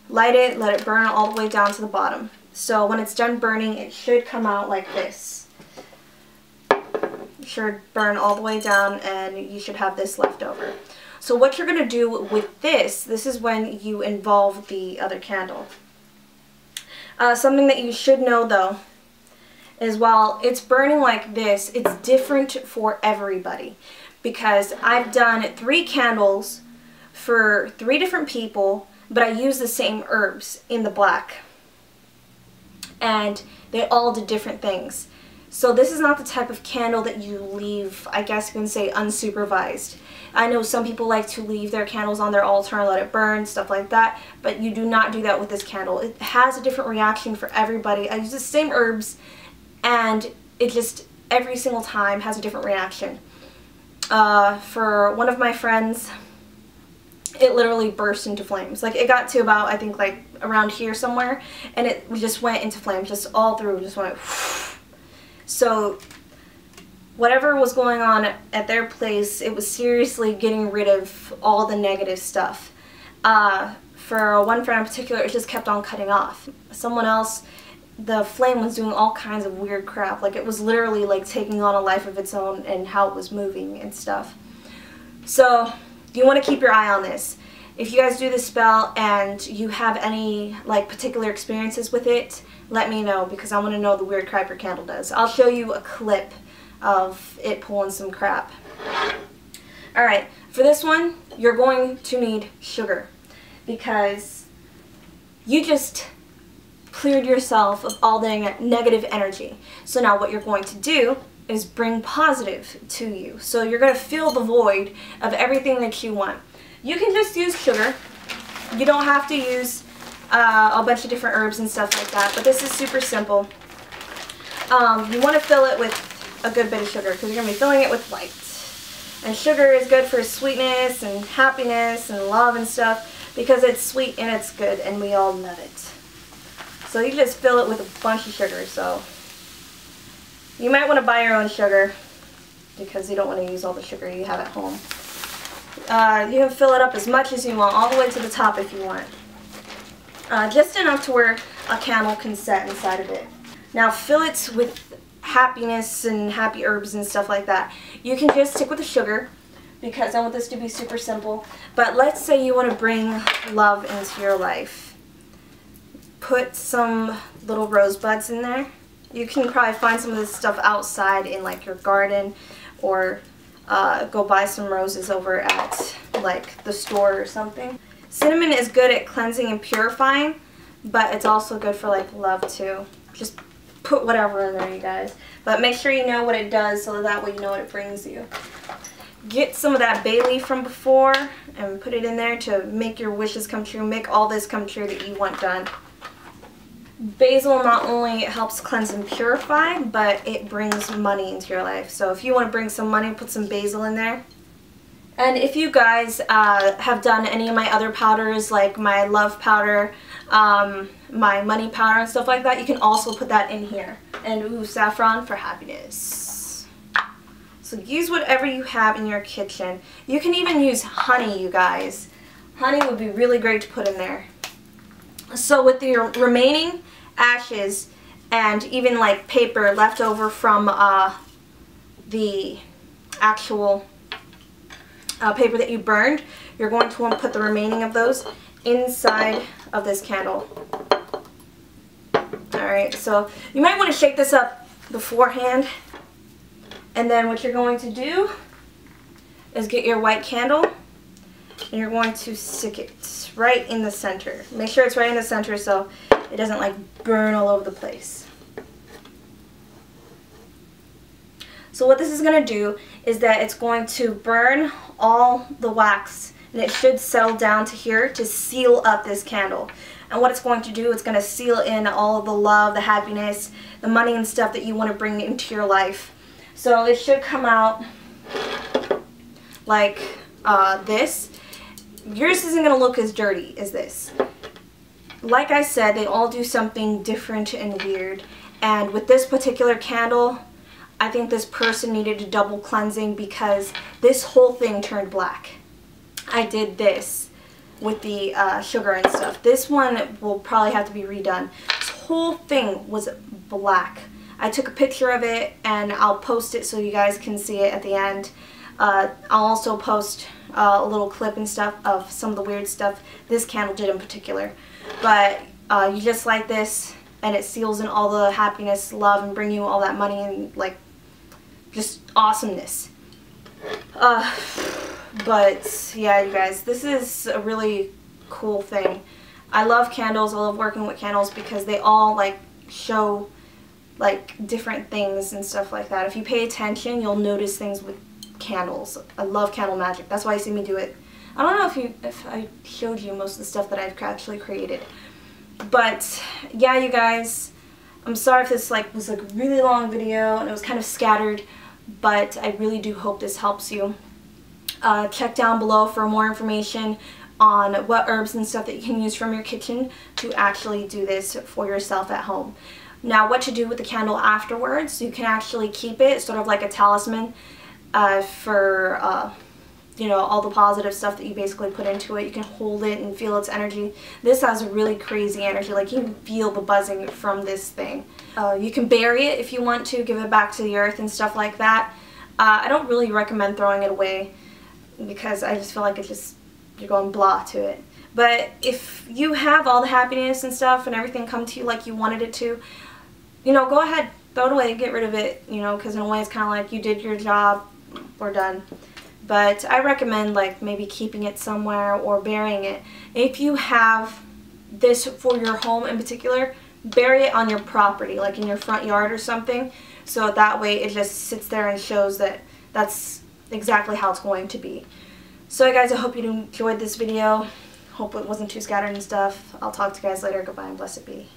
light it, let it burn all the way down to the bottom. So when it's done burning, it should come out like this. It should burn all the way down, and you should have this left over. So what you're going to do with this is when you involve the other candle. Something that you should know though is while it's burning like this, it's different for everybody. Because I've done 3 candles for 3 different people, but I use the same herbs in the black. And they all did different things. So this is not the type of candle that you leave, I guess you can say, unsupervised. I know some people like to leave their candles on their altar and let it burn, stuff like that, but you do not do that with this candle. It has a different reaction for everybody. I use the same herbs, and it just every single time has a different reaction. For one of my friends, it literally burst into flames. Like, it got to about, I think, like around here somewhere, and it just went into flames, just all through, just went so whatever was going on at their place, it was seriously getting rid of all the negative stuff. For one friend in particular, it just kept on cutting off. Someone else, the flame was doing all kinds of weird crap. Like, it was literally like taking on a life of its own and how it was moving and stuff. So you want to keep your eye on this. If you guys do this spell and you have any like particular experiences with it, let me know, because I want to know the weird crap your candle does. I'll show you a clip of it pulling some crap. Alright, for this one, you're going to need sugar, because you just cleared yourself of all the negative energy. So now what you're going to do is bring positive to you. So you're going to fill the void of everything that you want. You can just use sugar. You don't have to use a bunch of different herbs and stuff like that, but this is super simple. You want to fill it with a good bit of sugar, because you're going to be filling it with light. And sugar is good for sweetness and happiness and love and stuff, because it's sweet and it's good, and we all love it. So you just fill it with a bunch of sugar. So you might want to buy your own sugar, because you don't want to use all the sugar you have at home. You can fill it up as much as you want, all the way to the top if you want. Just enough to where a candle can set inside of it. Now fill it with happiness and happy herbs and stuff like that. You can just stick with the sugar, because I want this to be super simple. But let's say you want to bring love into your life. Put some little rosebuds in there. You can probably find some of this stuff outside in like your garden, or go buy some roses over at like the store or something. Cinnamon is good at cleansing and purifying, but it's also good for like love too. Just put whatever in there, you guys. But make sure you know what it does, so that way you know what it brings you. Get some of that bay leaf from before and put it in there to make your wishes come true. Make all this come true that you want done. Basil not only helps cleanse and purify, but it brings money into your life. So if you want to bring some money, put some basil in there. And if you guys have done any of my other powders, like my love powder, my money powder and stuff like that, you can also put that in here. And ooh, saffron for happiness. So use whatever you have in your kitchen. You can even use honey, you guys. Honey would be really great to put in there. So with the remaining ashes and even like paper left over from the actual paper that you burned, you're going to want to put the remaining of those inside of this candle. Alright, so you might want to shake this up beforehand, and then what you're going to do is get your white candle and you're going to stick it right in the center. Make sure it's right in the center so it doesn't like burn all over the place. So what this is going to do is that it's going to burn all the wax, and it should settle down to here to seal up this candle. And what it's going to do, it's going to seal in all of the love, the happiness, the money and stuff that you want to bring into your life. So it should come out like this. Yours isn't going to look as dirty as this. Like I said, they all do something different and weird. And with this particular candle, I think this person needed a double cleansing, because this whole thing turned black. I did this with the sugar and stuff. This one will probably have to be redone. This whole thing was black. I took a picture of it and I'll post it so you guys can see it at the end. I'll also post a little clip and stuff of some of the weird stuff this candle did in particular. But you just light this and it seals in all the happiness, love, and bring you all that money and like just awesomeness. But yeah, you guys, this is a really cool thing. I love candles. I love working with candles because they all like show like different things and stuff like that. If you pay attention, you'll notice things with candles. I love candle magic. That's why you see me do it. I don't know if I showed you most of the stuff that I've actually created. But yeah, you guys, I'm sorry if this was like a really long video and it was kind of scattered, but I really do hope this helps you. Check down below for more information on what herbs and stuff that you can use from your kitchen to actually do this for yourself at home. Now, what to do with the candle afterwards, you can actually keep it sort of like a talisman for you know, all the positive stuff that you basically put into it. You can hold it and feel its energy. This has a really crazy energy, like you can feel the buzzing from this thing. You can bury it if you want to, give it back to the earth and stuff like that. I don't really recommend throwing it away because I just feel like you're going blah to it. But if you have all the happiness and stuff and everything come to you like you wanted it to, you know, go ahead, throw it away, get rid of it, you know, because in a way it's kind of like you did your job, we're done. But I recommend like maybe keeping it somewhere or burying it. If you have this for your home in particular, bury it on your property, like in your front yard or something, so that way it just sits there and shows that that's exactly how it's going to be. So guys, I hope you enjoyed this video. Hope it wasn't too scattered and stuff. I'll talk to you guys later. Goodbye and blessed be.